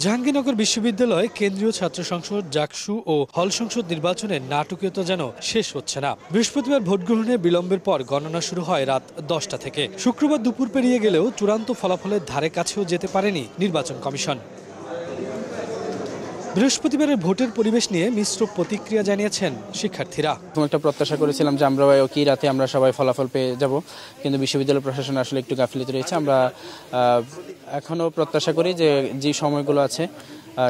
জাহাঙ্গীরনগর বিশ্ববিদ্যালয় কেন্দ্রীয় ছাত্র সংসদ, জাকসু ও হল সংসদ নির্বাচনের নাটকীয়তা যেন শেষ হচ্ছে না। বৃহস্পতিবার ভোট গ্রহণে বিলম্বের পর গণনা শুরু হয় রাত 10টা থেকে। শুক্রবার দুপুর পেরিয়ে গেলেও চূড়ান্ত ফলাফলের ধারে কাছেও যেতে পারেনি নির্বাচন কমিশন। বৃহস্পতিবারের ভোটের পরিবেশ নিয়ে মিশ্র প্রতিক্রিয়া জানিয়েছেন শিক্ষার্থীরা। একটা প্রত্যাশা করেছিলাম যে আমরা কি রাতে আমরা সবাই ফলাফল পেয়ে যাব, কিন্তু বিশ্ববিদ্যালয় প্রশাসন আসলে একটু গাফিলতি রয়েছে। আমরা এখনো প্রত্যাশা করি যে সময়গুলো আছে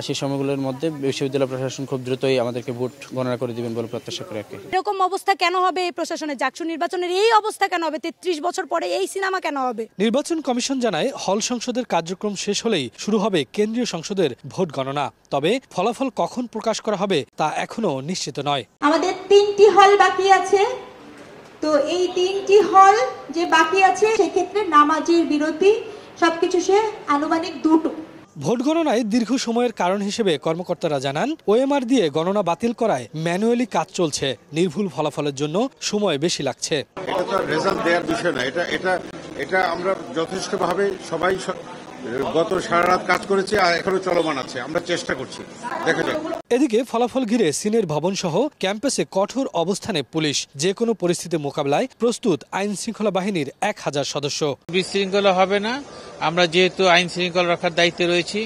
সেই সময়গুলোর মধ্যে বিশ্ববিদ্যালয় প্রশাসন খুব দ্রুতই আমাদেরকে ভোট গণনা করে দিবেন বলে প্রত্যাশা করি। এরকম অবস্থা কেন হবে এই প্রশাসনের? জাকসু নির্বাচনের এই অবস্থা কেন হবে? 33 বছর পরে এই সিনেমা কেন হবে? নির্বাচন কমিশন জানায় হল সংসদের কার্যক্রম শেষ হলেই শুরু হবে কেন্দ্রীয় সংসদের ভোট গণনা। তবে ফলাফল কখন প্রকাশ করা হবে তা এখনো নিশ্চিত নয়। আমাদের 3টি হল বাকি আছে, তো এই 3টি হল যে বাকি আছে সেক্ষেত্রে নামাজের বিরতি সবকিছু সে আনুমানিক 2টো। ভোট গণনায় দীর্ঘ সময়ের কারণ হিসেবে কর্মকর্তারা জানান, ওএমআর দিয়ে গণনা বাতিল করায় ম্যানুয়ালি কাজ চলছে। নির্ভুল ফলাফলের জন্য সময় বেশি লাগছে। এটা তো রেজাল্ট দেওয়ার বিষয় না, এটা আমরা যথেষ্টভাবে সবাই গত সারা রাত কাজ করেছি আর এখনো চলমান আছে। আমরা চেষ্টা করছি, দেখা যাক। এদিকে ফলাফল ঘিরে সিনের ভবন সহ ক্যাম্পাসে কঠোর অবস্থানে পুলিশ। যে কোনো পরিস্থিতি মোকাবেলায় প্রস্তুত আইন শৃঙ্খলা বাহিনীর 1000 সদস্য। বিশৃঙ্খলা হবে না, আমরা যেহেতু আইন শৃঙ্খলা রক্ষার দায়িত্বে রয়েছি